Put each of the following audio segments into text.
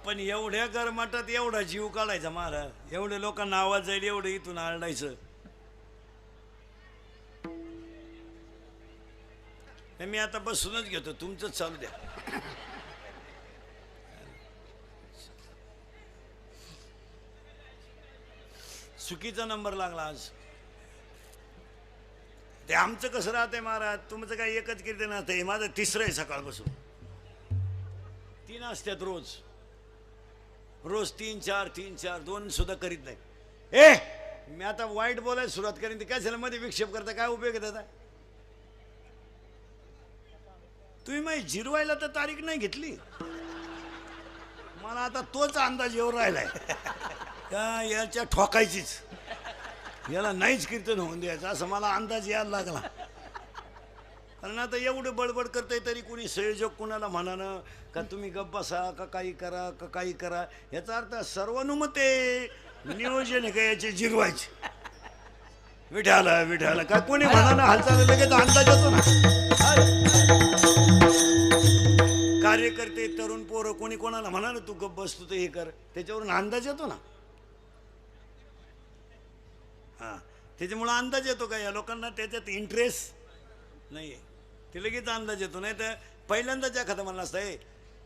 पण एवढ्या गरमाटात एवढा जीव काढायचा महाराज, एवढे लोकांना आवाज जाईल, एवढं इथून आरडायचं. मी आता बसूनच घेतो, तुमचंच चालू द्या. चुकीचा नंबर लागला आज. ते आमचं कसं राहतंय महाराज, तुमचं काय एकच कीर्तन असतंय, माझं तिसरं आहे सकाळपासून. 3 असतात रोज, रोज 3 4 3 4, 2 सुद्धा करीत नाही. मी आता वाईट बोलायला सुरुवात करीन, ते काय झालं मध्ये विक्षेप करता, काय उपयोग आहे त्याचा? तुम्ही मग जिरवायला तर तारीख नाही घेतली. मला आता तोच अंदाज येऊन राहिलाय का याच्या ठोकायचीच, याला नाहीच कीर्तन होऊन द्यायचं, असं मला अंदाज यायला लागला. कारण आता एवढं बडबड करताय तरी कोणी संयोजक कुणाला म्हणानं का तुम्ही गप्प बसा का काही करा का काही करा, याचा अर्थ सर्वानुमते नियोजन आहे का याचे जिरवायचे. विठाला विठाला का कोणी म्हणानं हालचाल लगेच अंदाज येतो ना. कार्यकर्ते तरुण पोरं कोणी कोणाला म्हणा ना तू गप्प बस, तू तर हे कर, त्याच्यावरून अंदाज येतो ना. हां, त्याच्यामुळं अंदाज येतो का या लोकांना त्याच्यात इंटरेस्ट नाही आहे, ते लगेच अंदाज येतो. नाही तर पहिल्यांदाच एखादा म्हणला असता हे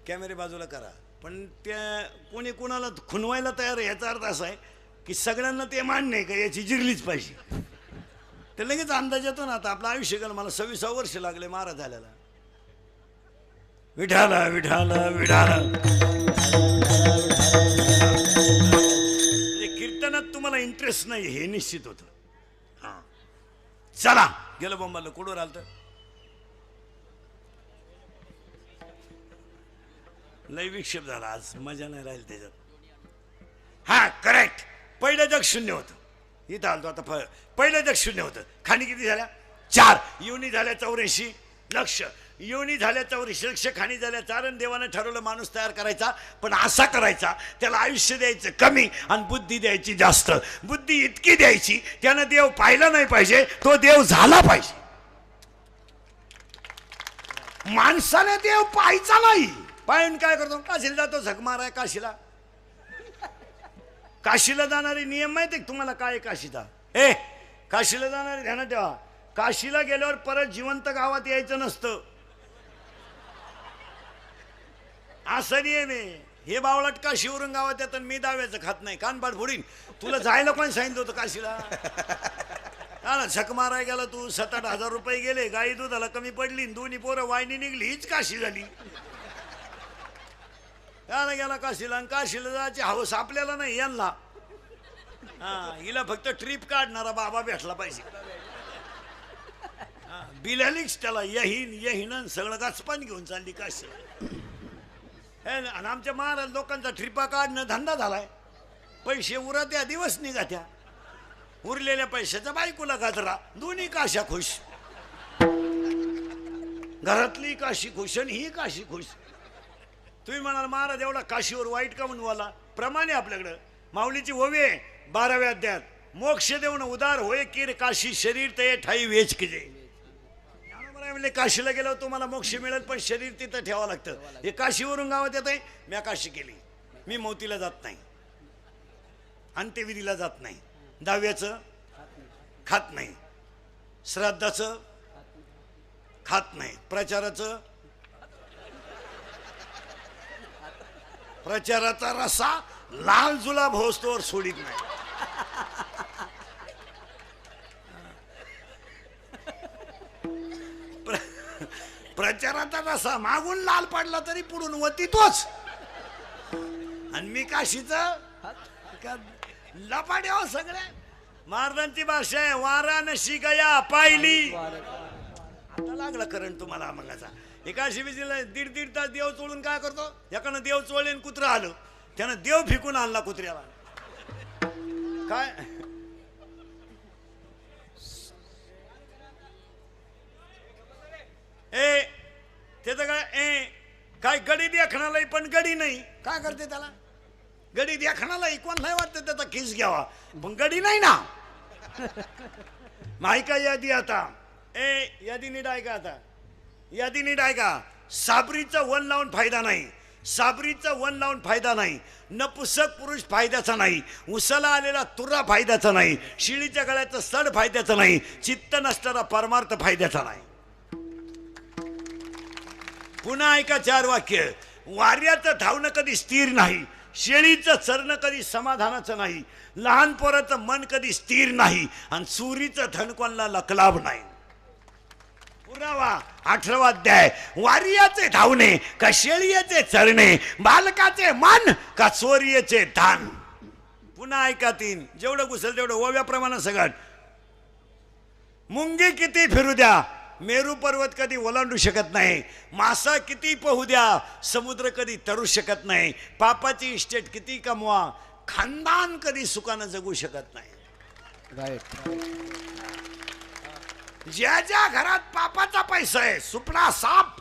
कॅमेरे बाजूला करा, पण त्या कोणी कोणाला खुनवायला तयार आहे, याचा अर्थ असा आहे की सगळ्यांना ते मान्य आहे का याची जिरलीच पाहिजे, ते लगेच अंदाज येतो ना. आता आपलं आयुष्य गेलं, मला 26 वर्ष लागले महाराज झाल्याला. विठाला विठाला विठाला. कीर्तनात तुम्हाला इंटरेस्ट नाही हे निश्चित होतं. हा चला गेलं बोंबाला, कुठवर आलत, लय विक्षेप झाला आज, मजा नाही राहील त्याच्यात. हा करेक्ट, पहिलं जग शून्य होतं, इथं आलतो आता. पहिलं जग शून्य होतं, खाणी किती झाल्या 4, योनी झाल्या 84 लक्ष, योनी झाल्या 84 लक्ष, खाणी झाल्या 4. आणि देवानं ठरवलं माणूस तयार करायचा, पण असा करायचा त्याला आयुष्य द्यायचं कमी आणि बुद्धी द्यायची जास्त. बुद्धी इतकी द्यायची त्यानं देव पाहिला नाही पाहिजे, तो देव झाला पाहिजे. माणसाने देव पाहायचा नाही, पाहून काय करतो, काशीला जातो, झक माराय काशीला. काशीला जाणारे नियम माहिती आहे तुम्हाला काय काशीचा? काशीला जाणारे ध्यानात ठेवा, काशीला गेल्यावर परत जिवंत गावात यायचं नसतं, असं नियम आहे. हे बावळट काशीवरून गावात येतात, मी दाव्याचं खात नाही, कानपाड फोडीन. तुला जायला कोण सांगितलं होतं काशीला? ना झक माराय गेला तू, 7-8 हजार रुपये गेले, गाई दुधाला कमी पडली, दोन्ही पोरं वाहिनी निघली, हीच काशी झाली. त्याला गेला काशीला, आणि काशीला जायची हवस आपल्याला नाही, यांना. हा, हिला फक्त ट्रिप काढणारा बाबा भेटला पाहिजे. बिलालीच त्याला यहीन यहीन सगळं गाचपान घेऊन चालली काशी. आणि आमच्या महाराज लोकांचा ट्रिपा काढणं धंदा झालाय. पैसे उरा त्या दिवस निघात्या, उरलेल्या पैशाचा बायकोला गाजरा, दोन्ही काशा खुश, घरातली काशी खुश आणि ही काशी खुश. तुम्ही म्हणाल महाराज एवढा काशीवर वाईट का म्हणून वाला? प्रमाणे आपल्याकडं माऊलीची ओवी 12व्या अध्यायात, मोक्ष देऊन उदार होय कीर काशी, शरीर ते ठाई वेच किजे. म्हणजे काशीला गेल्यावर तुम्हाला मोक्ष मिळेल, पण शरीर तिथं ठेवावं लागतं. हे काशीवरून गावात येत आहे, मी काशी केली, मी मोतीला जात नाही, अंत्यविधीला जात नाही, दहाव्याचं खात नाही, श्राद्धाचं खात नाही, प्रचाराचा रसा लाल जुलाब होस्तोवर सोडित नाही. प्रचाराचा रसा मागून लाल पडला तरी पुढून वती तोच. आणि मी काशीचं लपाड्या सगळ्या. महाराजांची भाषा आहे, वाराणसी गया पाहिली. आता लागला करंट तुम्हाला मंगाचा. एकाशी विजीला 1.5 तास देव चोळून काय करतो, एकानं देव चोळले कुत्रं आलं, त्यानं देव फेकून आणला कुत्र्याला. काय त्याचं काय गडी देखणालाही पण गडी नाही, काय करते त्याला? गडी देखणालाही कोण नाही वाटतं त्याचा किस घ्यावा, पण गडी नाही ना. माहिती का यादी? आता यादी नीट ऐका, आता यादी नीट ऐका. साबरीचा वन लावून फायदा नाही, साबरीचं वन लावून फायदा नाही, नपुसक पुरुष फायद्याचा नाही, उसाला आलेला तुरा फायद्याचा नाही, शिळीच्या गळ्याचं सड फायद्याचं नाही, चित्त नसणारा परमार्थ फायद्याचा नाही. पुन्हा ऐका 4 वाक्य. वाऱ्याचं धावणं कधी स्थिर नाही, शेळीचं चरणं कधी समाधानाचं नाही, लहान पोराचं मन कधी स्थिर नाही, आणि चोरीचं धन कोणाला लकलाभ नाही. पुरावा 18वा अध्याय. वारियाचे धावणे का शेळीचे चरणे, बालकाचे मन का चोरीचे धान. पुन्हा ऐका 3. जेवढं घुसल तेवढं ओव्याप्रमाणे सगळं. मुंगी किती फिरू द्या, मेरू पर्वत कधी ओलांडू शकत नाही, मासा किती पोहू द्या, समुद्र कधी तरू शकत नाही, पापाची इस्टेट किती कमवा, खानदान कधी सुखानं जगू शकत नाही. ज्या ज्या घरात पापाचा पैसा आहे, सुपडा साप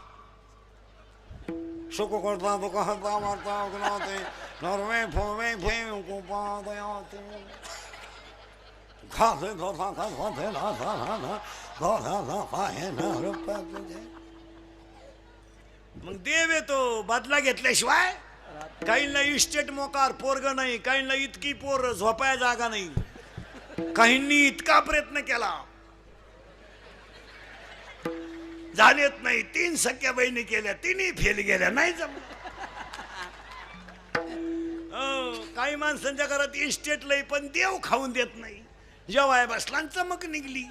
सुख करता दुःख हरता मारता गुणाते नरवे फवे फेम कुपादयाते खाते धोता खाते ना मग देव येतो बदला घेतल्याशिवाय. काहींना इस्टेट मोकार पोरग नाही, काहींना इतकी पोर झोपाया जागा नाही, काहींनी इतका प्रयत्न केला झालेत नाही. 3 सख्या बहिणी केल्या, 3ही फेल गेल्या, नाही जमलं. काही माणसांच्या घरात इस्टेट लई पण देव खाऊन देत नाही. जेव्हा बसला चमक निघली.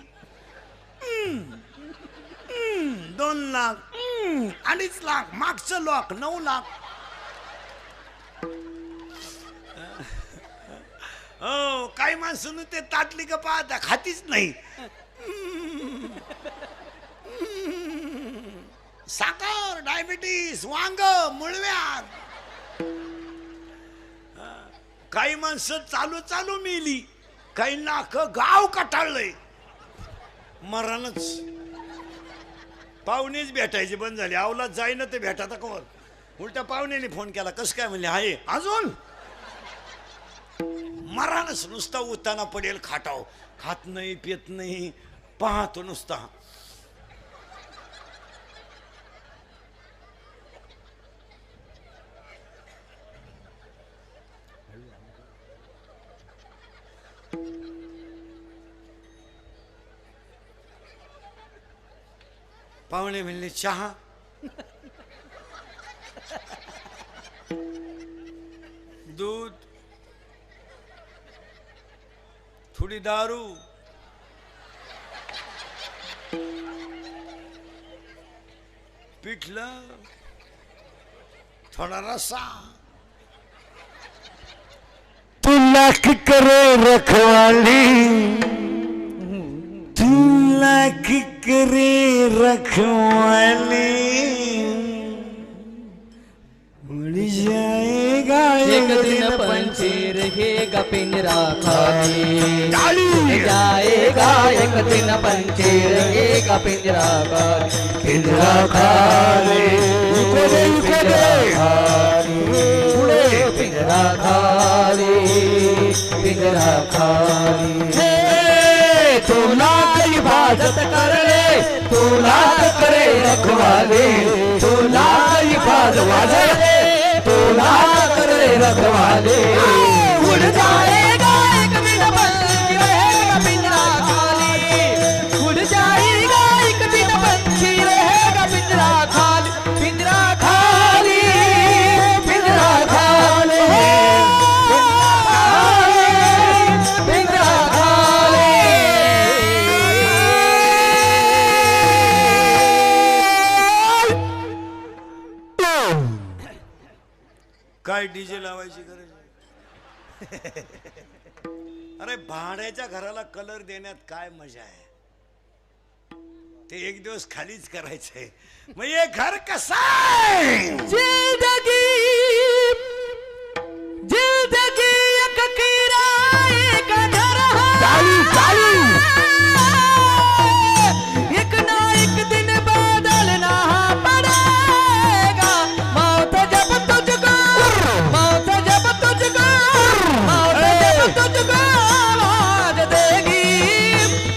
2 लाख 2.5 लाख, मागचं लॉक 9 लाख. हो, काही माणसं ते ताटली का पाहता खातीच नाही. साखर, डायबिटीस, वांग, मुळव्याध. काही माणसं चालू चालू मेली, काही नाक गाव कटाळलंय. मरणच. पाहुणेच भेटायची बंद झाली. आवला जाईना ते भेटाता कवर. उलट्या पाहुण्याने फोन केला, कसं काय म्हणले, आहे अजून. मरणच. नुसता उताना पडेल खाटाव, खात नाही पित नाही, पाहतो नुसता. पाहुणे म्हणले चहा. दूध, थोडी दारू, पिठलं, थोडा रस्सा. तुला की करे रखवाली, तुला की करे रखवाली, उड़ जाएगा एक दिन पंछी रहेगा पिंजरा खाली, जाएगा एक दिन पंछी रहेगा पिंजरा खाली, पिंजरा खाली, पिंजरा खाली, पिंजरा खाली. तुला हिफाजत कर ले, तुला करे रखवाले, तुला हिफाजत कर ले, तुला करे रखवाले. उड़ जाएगा एक दिन पंछी रहेगा पिंजरा खाली, उड़ जाएगा एक दिन पंछी रहेगा पिंजरा खाली, पिंजरा खाली, पिंजरा खाली, पिंजरा खाली. काय डीजे लावायची गरज आहे. अरे भाड्याच्या घराला कलर देण्यात काय मजा आहे. ते एक दिवस खालीच करायचंय. मग हे घर कसं आहे. जिंदगी जिंदगी एक किराए का घर है, एक ना एक दिन बदलना पड़ेगा. मौत जब तुझको, मौत जब तुझको, मौत जब तुझको आवाज देगी,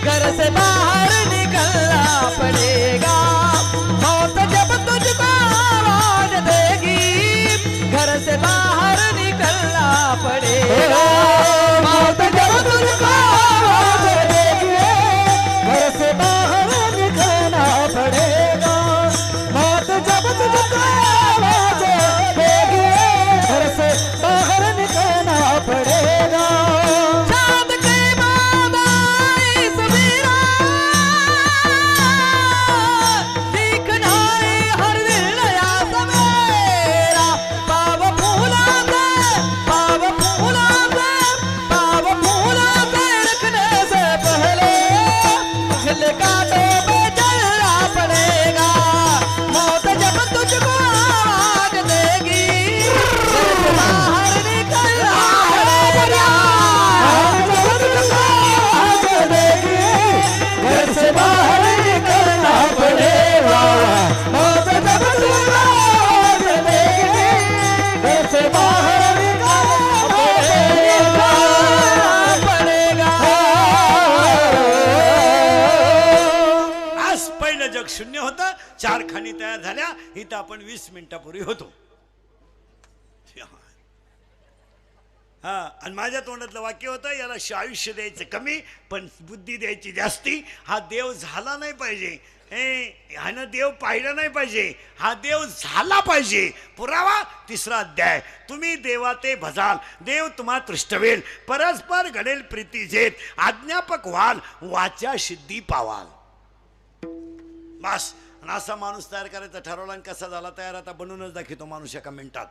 घर से बाहर निकलना पड़ेगा. मौत जब तुझको आवाज देगी, पड़ेगा मौत जब तुझको आवाज़ देगी घर से बाहर निकलना पड़ेगा मौत जब तुझको आवाज़ देगी घर से बाहर निकलना पड़ेगा चाँद के बाद आई सवेरा दिखना है हर दिन नया सवेरा पाव फूला से रखने से पहले खिल कांटों पे चलना पड़ेगा मौत जब तुझको आग देगी घर से बाहर निकलना पड़ेगा मौत जब तुझको आग देगी घर से बाहर निकलना पड़ेगा मौत जब तुझको आग देगी घर से बाहर निकलना पड़ेगा आज पहिलं जग शून्य होतं 4 खाणी तयार झाल्या इथं आपण 20 मिनिटापूर्वी होतो हा आणि माझ्या तोंडातलं वाक्य होतं याला आयुष्य द्यायचं कमी पण बुद्धी द्यायची जास्ती हा देव झाला नाही पाहिजे ह्यानं देव पाहिलं नाही पाहिजे हा देव झाला पाहिजे पुरावा 3रा अध्याय तुम्ही देवा ते भजाल देव तुम्हा तृष्टवेल परस्पर घडेल प्रीती जेत आज्ञापक व्हाल वाचा सिद्धी पावाल बस आणि असा माणूस तयार करायचा ठरवला आणि कसा झाला तयार आता बनवूनच दाखवतो माणूस एका मिनिटात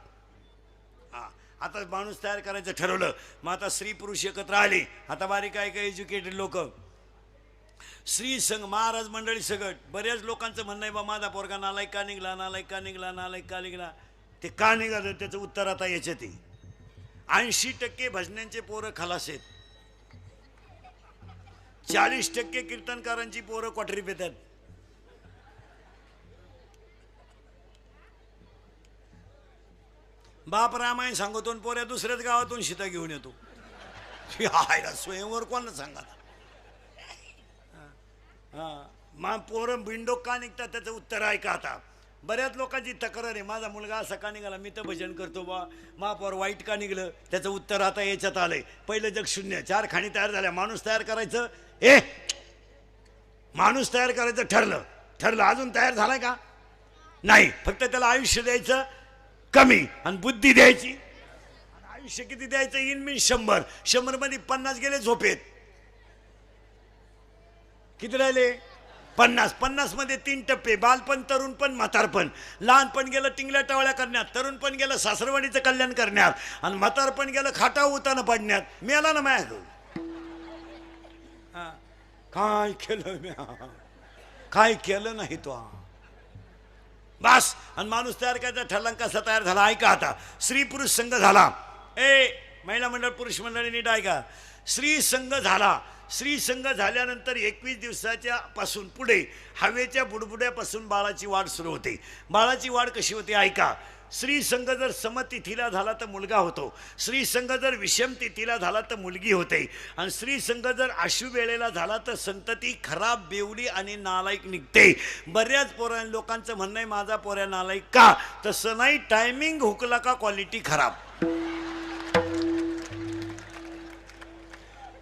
हा आता माणूस तयार करायचं ठरवलं मग आता स्त्री पुरुष एकत्र आले आता बारीक काय काय एज्युकेटेड लोक स्त्री संघ महाराज मंडळी सगळं बऱ्याच लोकांचं म्हणणं आहे बा माझा पोरगा नालायक का निघला नालायक का निघला नालायक का निघला ते का निघालं त्याचं उत्तर आता याच्यात 80% भजन्यांचे पोरं खलास आहेत 40% कीर्तनकारांची पोरं क्वाटरी पेतात बाप रामायण सांगतो आणि पोऱ्या दुसऱ्याच गावातून सीता घेऊन येतो स्वयंवर कोण सांगा मा पोरं बिंडोक का निघतात त्याचं उत्तर ऐका आता बऱ्याच लोकांची तक्रार आहे माझा मुलगा असा का निघाला मी तर भजन करतो बा महापौर वाईट का निघलं त्याचं उत्तर आता याच्यात आलंय पहिलं जग शून्य 4 खाणी तयार झाल्या माणूस तयार करायचं माणूस तयार करायचं ठरलं अजून तयार झालाय का नाही फक्त त्याला आयुष्य द्यायचं कमी आणि बुद्धी द्यायची आयुष्य किती द्यायचं इन 100 मध्ये 50 गेले झोपेत किती राहिले 50 मध्ये 3 टप्पे बालपण तरुणपण म्हातारपण लहानपण गेलं टिंगल्या टावळ्या करण्यात तरुणपण गेलं सासरवाडीचं कल्याण करण्यात आणि म्हातारपण गेलं खाटा उताना पडण्यात मेला ना माय काय केलं म्या काय केलं नाही तो बस आणि माणूस तयार करायचा ठरला कसा तयार झाला ऐका आता स्त्री पुरुष संघ झाला महिला मंडळ पुरुष मंडळी नीट ऐका स्त्री संघ झाल्यानंतर 21 दिवसाच्या पासून पुढे हवेच्या बुडबुड्यापासून बाळाची वाढ सुरू होते बाळाची वाढ कशी होते ऐका स्त्री संघ जर समतिथीला झाला तर मुलगा होतो स्त्री संघ जर विषम तिथीला झाला तर मुलगी होते आणि स्त्री संघ जर अशुभ वेळेला झाला तर संतती खराब बेवडी आणि नालायक निघते बऱ्याच लोकांचं म्हणणं आहे माझा पोऱ्या नालायक का तसं नाही टायमिंग हुकला का क्वालिटी खराब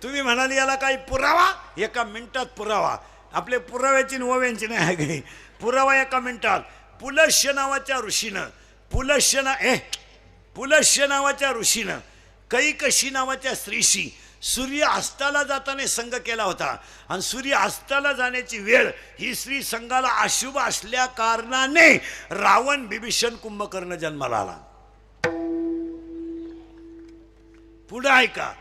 तुम्ही म्हणाल याला काही पुरावा एका मिनिटात पुरावा आपले पुराव्याची ओव्यांची नाही आहे पुरावा एका मिनिटात पुलस्य नावाच्या ऋषीनं कैकशी नावाच्या स्त्रीशी सूर्य अस्ताला जाताना संघ केला होता आणि सूर्य अस्ताला जाण्याची वेळ ही स्त्री संघाला अशुभ असल्या कारणाने रावण बिभीषण कुंभकर्ण जन्माला आला पुढे ऐका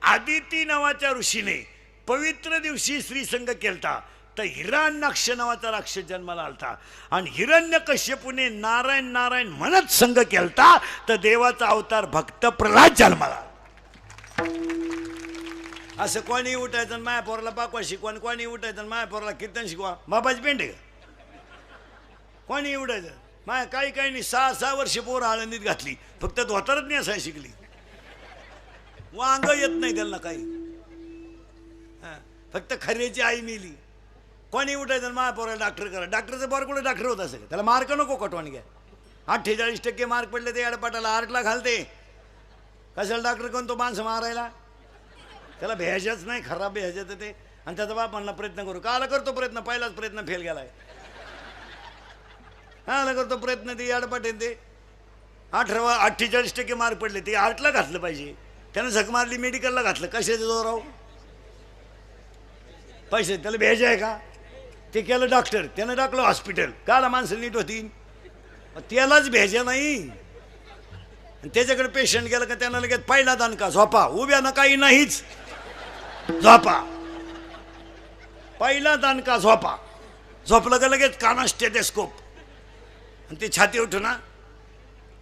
आदिती नावाच्या ऋषीने पवित्र दिवशी स्त्री संघ केलता तर हिरण्याक्ष नावाचा राक्षस जन्माला आलता आणि हिरण्यकश्यपूने नारायण नारायण म्हणत संघ केलता तर देवाचा अवतार भक्त प्रल्हाद जन्माला असं कोणी उठायचं माया पोराला पाकवा शिकवा कोणी उठायचं माया पोराला कीर्तन शिकवा बाबाच पेंड आहे कोणी उठायचं माया काही नाही 6 वर्ष पोर आळंदीत घातली फक्त धोतरच नाही असाय शिकली वांग येत नाही त्यांना काही फक्त खऱ्याची आई मिली कोणी उठायचं माया पोराला डॉक्टर करा डॉक्टरचं पोर कुठे डॉक्टर होत असेल त्याला मार्क नको कटवान घ्या 48% मार्क पडले ते अडपाटाला आर्टला घालते कशाला डॉक्टर कोण तो माणसं मारायला? त्याला भेजायच नाही, खराब भेजायचं ते. आणि त्याचा बाप म्हणला प्रयत्न करू. काला करतो प्रयत्न? पहिलाच प्रयत्न फेल गेलाय. हा करतो प्रयत्न, ते अडपट ते 48% मार्क पडले. ते 8ला घातलं पाहिजे. त्यानं झक मारली, मेडिकलला घातलं. कशाचं जोराव? पैसे. त्याला भेज आहे का? ते केलं डॉक्टर, त्यानं टाकलं हॉस्पिटल. काला माणसं नीट होती? त्यालाच भेजा नाही. त्याच्याकडे पेशंट गेलं का त्यानं लगेच पहिला दणका, झोपा. उभ्यानं काही नाहीच, झोपा. पहिला दणका, झोपा. झोपलं का लगेच काना स्टेथोस्कोप. आणि ते छाती उठू ना,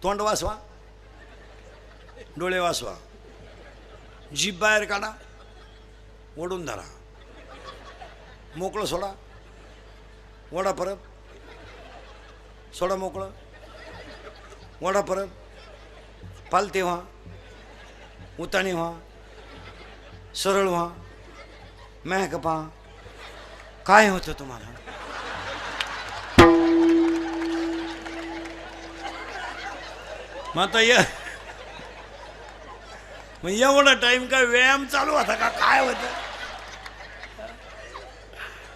तोंड वाचवा, डोळे वाचवा, जीभ बाहेर काढा, ओढून धरा, मोकळं सोडा, ओढा परत, सोडा मोकळं, ओढा परत, पालते व्हा, उताणी व्हा, सरळ व्हा, महक पहा. काय होतं तुम्हाला? मग आता एवढा टाइम काय व्यायाम चालू होता का? काय होतं?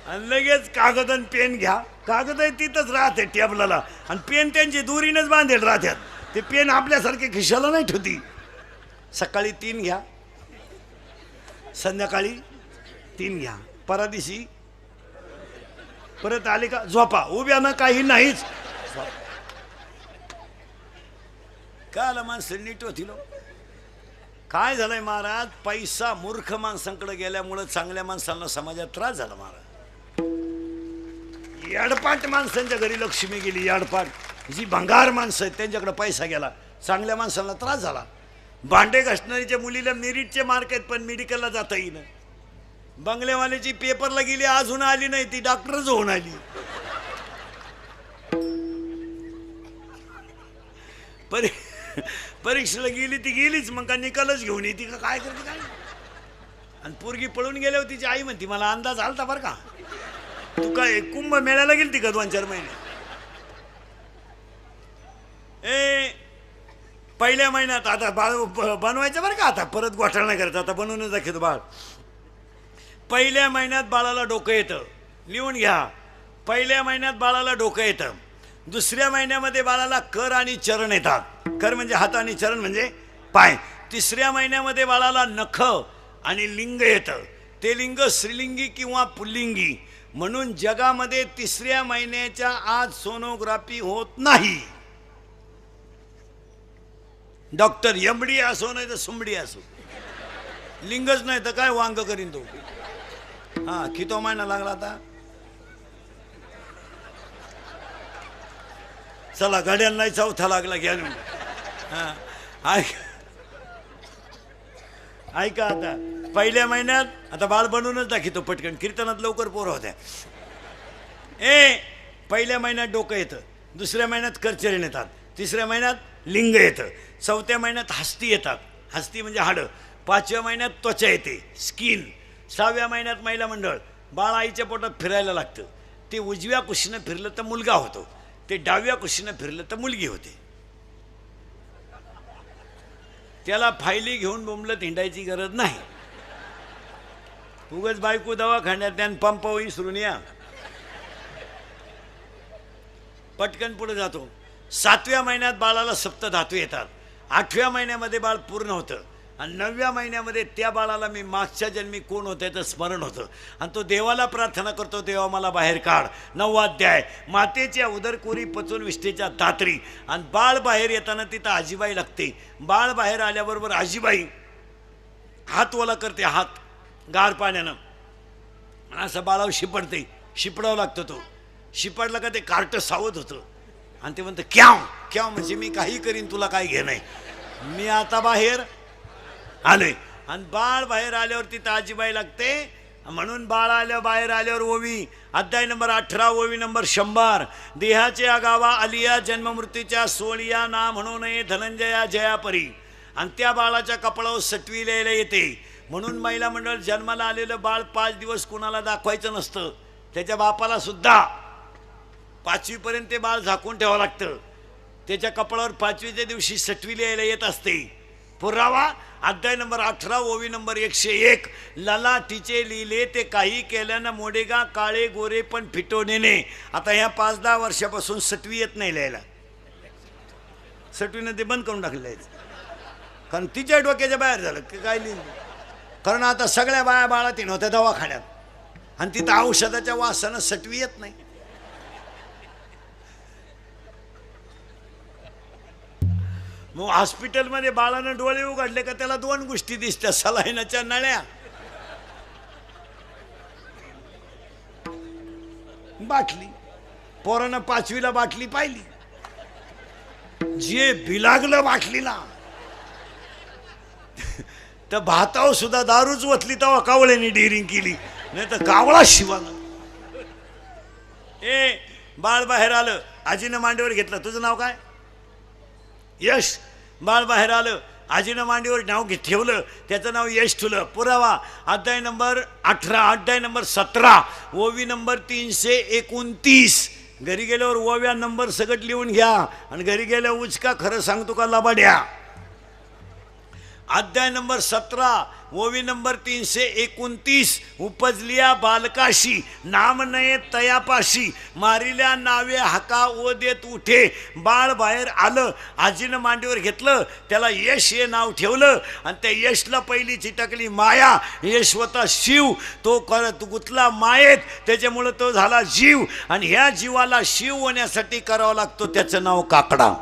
आणि लगेच कागद आणि पेन घ्या. कागद आहे तिथंच राहते टेबलाला, आणि पेन त्यांची दुरीनच बांधेल राहत्यात. ते पेन आपल्यासारखे खिशाला नाही ठेवती. सकाळी 3 घ्या, संध्याकाळी 3 घ्या, परादिशी परत आले का झोपा. उभ्यानं काही नाहीच. काय आला माणसं नीट होतील? काय झालंय महाराज? पैसा मूर्ख माणसांकडे गेल्यामुळं चांगल्या माणसांना समाजात त्रास झाला महाराज. याडपाट माणसांच्या घरी लक्ष्मी गेली. याडपाट जी भंगार माणसं आहेत त्यांच्याकडे पैसा गेला, चांगल्या माणसांना त्रास झाला. भांडे घासणारीच्या मुलीला मेरिटचे मार्क आहेत पण मेडिकलला जाता येईन. बंगलेवाल्याची पेपरला गेली, अजून आली नाही, ती डॉक्टरच होऊन आली. परीक्षेला गेली ती गेलीच, मग का निकालच घेऊन येते का? काय करते काय? आणि पोरगी पळून गेल्यावर तिची आई म्हणती मला अंदाज आलता बरं का. तू काय कुंभ मेळ्याला गेलती का 2-4 महिने? पहिल्या महिन्यात आता बाळ बनवायचं बरं का. आता परत घोटाळा नाही करायचा, आता बनवूनच दाखवतो बाळ. पहिल्या महिन्यात बाळाला डोकं येतं, लिहून घ्या. पहिल्या महिन्यात बाळाला डोकं येतं. दुसऱ्या महिन्यामध्ये बाळाला कर आणि चरण येतात. कर म्हणजे हात आणि चरण म्हणजे पाय. तिसऱ्या महिन्यामध्ये बाळाला नख आणि लिंग येतं. ते लिंग स्त्रीलिंगी किंवा पुल्लिंगी. म्हणून जगामध्ये 3ऱ्या महिन्याच्या आत सोनोग्राफी होत नाही. डॉक्टर एमडी असो नाही तर सुमडी असो, लिंगच नाही तर काय वांग करीन तो. हा किती महिना लागला आता? चला गाड्यांना नाही, 4था लागला घ्या. हा ऐका आता पहिल्या महिन्यात आता बाळ बनवूनच दाखवतो पटकन. कीर्तनात लवकर पोरं होत्या. पहिल्या महिन्यात डोकं येतं, दुसऱ्या महिन्यात करचरण येतात, तिसऱ्या महिन्यात लिंग येतं, 4थ्या महिन्यात हस्ती येतात, हस्ती म्हणजे हाडं, 5व्या महिन्यात त्वचा येते, स्किन, 6व्या महिन्यात महिला मंडळ. बाळ आईच्या पोटात फिरायला लागतं. ते उजव्या कुशीनं फिरलं तर मुलगा होतो, ते डाव्या कुशीनं फिरलं तर मुलगी होते. त्याला फायली घेऊन बोंबलत हिंडायची गरज नाही. उगाच बायको दवाखान्यात त्यान पंप विसरून या. पटकन पुढे जातो. 7व्या महिन्यात बाळाला सप्तधातू येतात. 8व्या महिन्यामध्ये बाळ पूर्ण होतं. आणि 9व्या महिन्यामध्ये त्या बाळाला मी मागच्या जन्मी कोण होतं याचं स्मरण होतं. आणि तो देवाला प्रार्थना करतो, देवा मला बाहेर काढ. 9वा अध्याय. मातेच्या उदरकोरी पचून विष्ठेच्या दात्री. आणि बाळ बाहेर येताना तिथं आजीबाई लागते. बाळ बाहेर आल्याबरोबर आजीबाई हात ओला करते, हात गार पाण्यानं असं बाळावर शिपडते. शिपडावं लागतं. तो शिपडला का ते कार्ट सावध होतं. आणि ते म्हणतं क्याव क्याव म्हणजे मी काही करीन, तुला काय घे नाही, मी आता बाहेर आलोय. आणि बाळ बाहेर आल्यावर तिथं आजीबाई लागते. म्हणून बाळ आल्या बाहेर आल्यावर ओवी अध्याय नंबर 18 ओवी नंबर 100. देहाच्या गावा आलिया जन्ममृत्यूच्या सोळिया ना म्हणू नये धनंजया जयापरी. आणि त्या बाळाच्या कपाळावर सटवी लिहायला येते. म्हणून महिला मंडळ जन्माला आलेलं बाळ 5 दिवस कुणाला दाखवायचं नसतं. त्याच्या बापाला सुद्धा 5वी पर्यंत ते बाळ झाकून ठेवावं लागतं. त्याच्या कपाळावर 5वीच्या दिवशी सटवी लिहायला येत असते. पुरावा अध्याय नंबर 18 ओवी नंबर 101. ललाटीचे लिहिले ते काही केल्यानं मोडेगा काळे गोरे पण फिटवणे. आता ह्या 5-10 वर्षापासून सटवी येत नाही लिहायला. सटवीनं ते बंद करून टाकलेलं आहे, कारण तिच्या डोक्याच्या बाहेर झालं की काय लिहिलं. कारण आता सगळ्या बाया बाळातीन होत्या दवाखान्यात, आणि तिथं औषधाच्या वासानं सटवी येत नाही. मग हॉस्पिटलमध्ये बाळानं डोळे उघडले का त्याला 2 गोष्टी दिसत्या, सलाईनाच्या नळ्या, बाटली. पोरानं 5वीला बाटली पाहिली, जे बिलागलं बाटलीला तर भाताव सुद्धा दारूच वतली तेव्हा कावळ्याने डिरिंग केली, नाही तर कावळा शिवाला. बाळ बाहेर आलं, आजीनं मांडीवर घेतलं. तुझं नाव काय? यश. बाळ बाहेर आलं, आजीनं मांडीवर नाव ठेवलं, त्याचं नाव यश ठेवलं. पुरावा अध्याय नंबर 18 अध्याय नंबर 17 ओवी नंबर 329. घरी गेल्यावर ओव्या नंबर सगट लिहून घ्या, आणि घरी गेल्यावर उचका खरं सांगतो का लबाड्या. अध्याय नंबर 17 ओवी नंबर 329. उपजलिया बालकाशी नाम नये तयापाशी मारिल्या नावे हाका ओ देत उठे. बाळ बाहेर आलं, आजीनं मांडीवर घेतलं, त्याला यश हे नाव ठेवलं, आणि त्या यशला पहिली चिटकली माया. यश होता शिव, तो गुतला मायेत, त्याच्यामुळं तो झाला जीव, आणि ह्या जीवाला शिव होण्यासाठी करावं लागतो त्याचं नाव काकडा.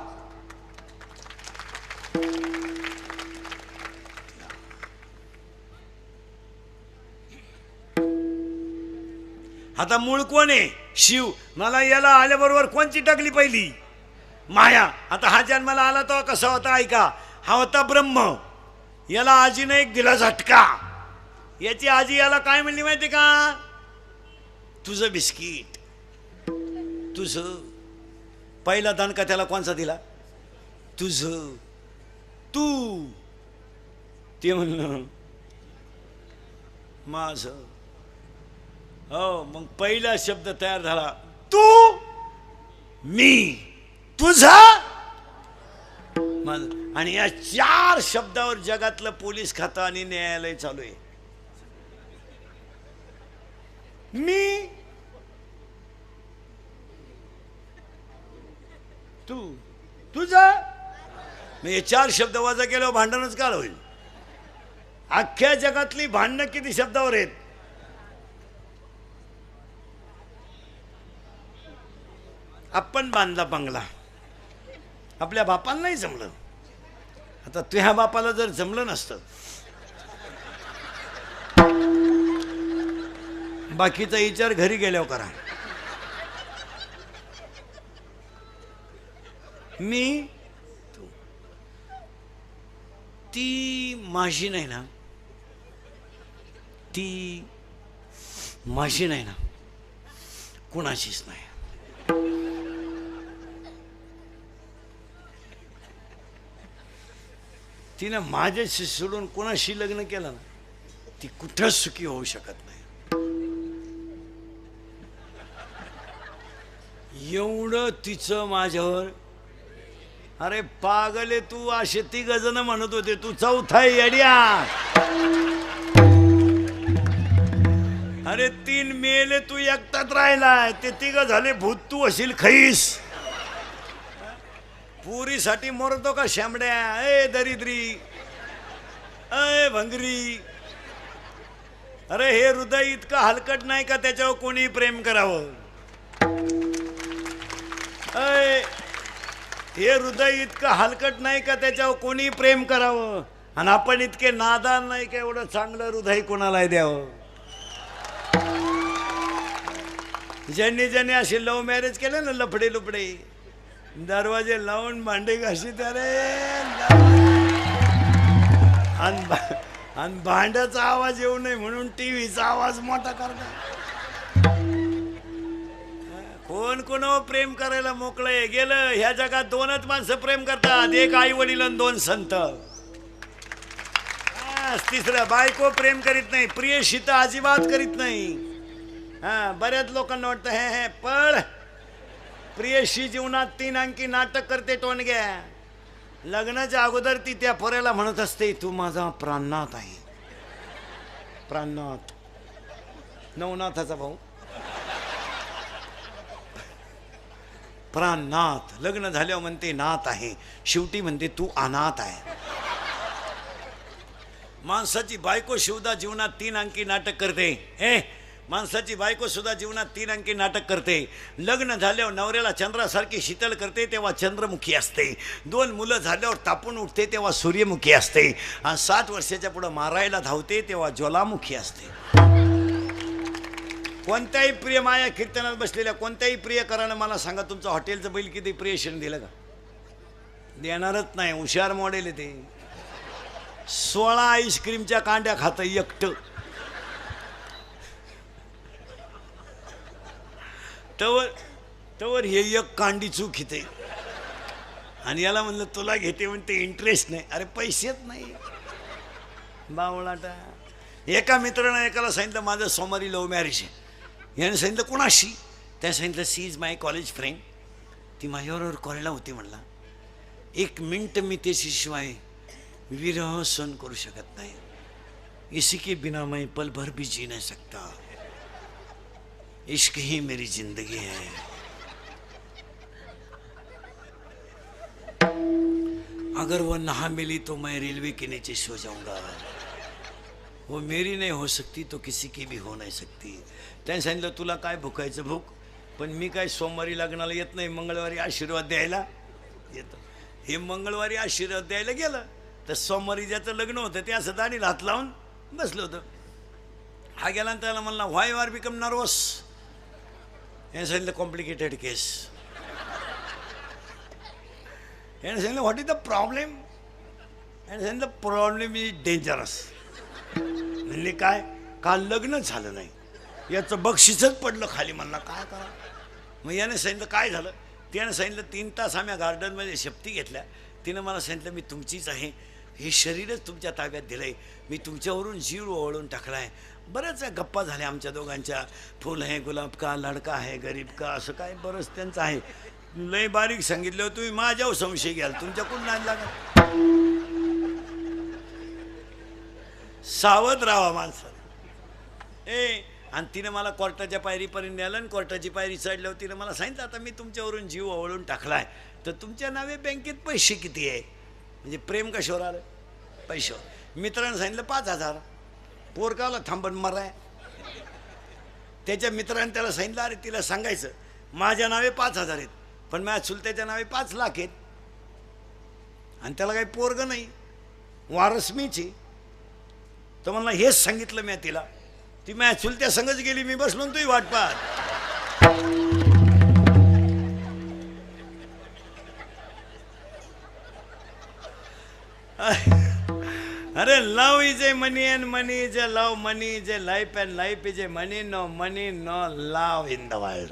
आता मूळ कोण आहे? शिव. मला याला आल्याबरोबर कोणची टाकली पहिली? माया. आता हा जन्माला आला तो कसा होता ऐका. हा होता ब्रह्म. याला आजीने एक दिला झटका. याची आजी याला काय म्हणली माहिती का? तुझं बिस्किट, तुझं. पहिला दणका त्याला कोणचा दिला? तुझं. तू. ते म्हणलं माझं. हो, मग पहिला शब्द तयार झाला, तू, मी, तुझा, आणि या 4 शब्दावर जगातलं पोलीस खातं आणि न्यायालय चालू आहे. मी, तू, तुझा. मग हे 4 शब्द वजा केल्यावर भांडणच काळ होईल. अख्ख्या जगातली भांडणं किती शब्दावर आहेत? आपण बांधला बंगला, आपल्या बापाला नाही जमलं. आता तुझ्या बापाला जर जमलं नसतं, बाकीचा विचार घरी गेल्यावर करा. मी, तू. ती माझी नाही ना, ती माझी नाही ना, कुणाचीच नाही. तिनं माझ्याशी सोडून कोणाशी लग्न केलं ना, ती कुठं सुखी होऊ शकत नाही. एवढं तिचं माझ्यावर. अरे पागले तू, असे 3 जण म्हणत होते, तू 4था येड्या. अरे 3 मेले, तू एकटाच राहिलाय. ते 3 झाले भूत, तू असेल खैस. पुरीसाठी मरतो का शामड्या? ए दरिद्री, ए भंगरी. अरे हे हृदय इतकं हलकट नाही का त्याच्यावर कोणी प्रेम करावं? हे हृदय इतकं हलकट नाही का त्याच्यावर कोणी प्रेम करावं? आणि आपण इतके नादान नाही का एवढं चांगलं हृदय कोणाला द्यावं? ज्यांनी ज्यांनी असे लव्ह मॅरेज केले ना, लफडे लुपडे, दरवाजे लावून भांडे घाशीत, अरे आणि भांड्याचा आवाज येऊ नये म्हणून टीव्हीचा आवाज मोठा करतात. कोण कोणावर प्रेम करायला मोकळे गेलं? ह्या जगात 2च माणसं प्रेम करतात, एक आई वडील आणि 2 संत. 3रं बायको प्रेम करीत नाही, प्रियशी तर अजिबात करीत नाही. बऱ्याच लोकांना वाटतं हे पळ, प्रियशी जीवनात 3 अंकी नाटक करते टोनग्या. लग्नाच्या अगोदर ती त्या पोऱ्याला म्हणत असते, तू माझा प्राणनाथ आहे. प्राणनाथ, नवनाथाचा भाऊ. प्राणनाथ. लग्न झाल्यावर म्हणते नाथ आहे, शेवटी म्हणते तू अनाथ आहे. माणसाची बायको सुद्धा जीवनात 3 अंकी नाटक करते. माणसाची बायको सुद्धा जीवनात 3 अंकी नाटक करते. लग्न झाल्यावर नवऱ्याला चंद्रासारखी शीतल करते तेव्हा चंद्रमुखी असते. 2 मुलं झाल्यावर तापून उठते तेव्हा सूर्यमुखी असते. आणि 60 वर्षाच्या पुढे मारायला धावते तेव्हा ज्वालामुखी असते. कोणत्याही प्रिय माया कीर्तनात बसलेल्या कोणत्याही प्रियकरानं मला सांगा, तुमचं हॉटेलचं बैल किती प्रियशन दिलं का? देणारच नाही. हुशार मॉडेल आहे ते. 16 आईस्क्रीमच्या कांड्या खातं एकटं. तवर हे एक कांडी चूक हिते. आणि याला म्हणलं तुला घेते म्हणते इंटरेस्ट नाही. अरे पैसेच नाही बावळाटा. एका मित्रानं एकाला सांगितलं माझं सोमवारी लव्ह मॅरेज आहे. याने सांगितलं कुणाशी? त्याने सांगितलं she is my college friend. ती माझ्याबरोबर कॉलेजला होती. म्हणला 1 मिनिट मी त्याच्याशिवाय विरह सहन करू शकत नाही. इसी के बिना मैं पल भर भी जी नहीं सकता. इश्क ही मेरी जिंदगी है. अगर वो ना मिली तो मैं रेलवे के नीचे सो जाऊंगा. वो मेरी नहीं हो सकती तो किसी की भी हो नहीं सकती. त्याने सांगितलं तुला काय भुकायचं भूक, पण मी काय सोमवारी लग्नाला येत नाही, मंगळवारी आशीर्वाद द्यायला येतो. हे मंगळवारी आशीर्वाद द्यायला गेलं तर सोमवारी ज्याचं लग्न होतं ते असं दाढीला हात लावून बसलं होतं. हा गेला आणि त्याला म्हणला व्हाय यू आर बिकम नर्वस. याने सांगितलं कॉम्प्लिकेटेड केस. याने सांगितलं व्हॉट इज द प्रॉब्लेम. याने सांगितलं प्रॉब्लेम इज डेंजरस. म्हणले काय? काल लग्न झालं नाही, याचं बक्षीसच पडलं खाली. म्हणला काय करा. मग याने सांगितलं काय झालं. त्याने सांगितलं 3 तास आम्ही गार्डनमध्ये शपथी घेतल्या. तिनं मला सांगितलं मी तुमचीच आहे, हे शरीरच तुमच्या ताब्यात दिलंय, मी तुमच्यावरून जीव ओळून टाकलाय. बऱ्याच गप्पा झाल्या आमच्या दोघांच्या. फुल आहे गुलाब का, लडका आहे गरीब का, असं काय बरंच त्यांचं आहे. लय बारीक सांगितलं तुम्ही माझ्यावर संशय घ्याल, तुमच्याकडून नाही लागत. सावध राहा माणसं. आणि तिनं मला कोर्टाच्या पायरीपर्यंत नेलं आणि कोर्टाची पायरी चढल्यावर तिनं मला सांगितलं आता मी तुमच्यावरून जीव ओळून टाकलाय, तर तुमच्या नावे बँकेत पैसे किती आहे. म्हणजे प्रेम कशावर आलं? पैशावर. मित्रानं सांगितलं 5,000. पोरकाला थांबण मराय. त्याच्या मित्राने त्याला सांगितलं अरे तिला सांगायचं माझ्या नावे 5,000 आहेत, पण माझ्या चुलत्याच्या नावे 5 लाख आहेत. आणि त्याला काही पोरग नाही, वारस मीची. तर म्हणला हेच सांगितलं मी तिला. ती माझ्या चुलत्या संगच गेली, मी बसलो तुही वाट पाहत. अरे love is a money and money is a love. Money is a life and life is a money. No money no love in the world.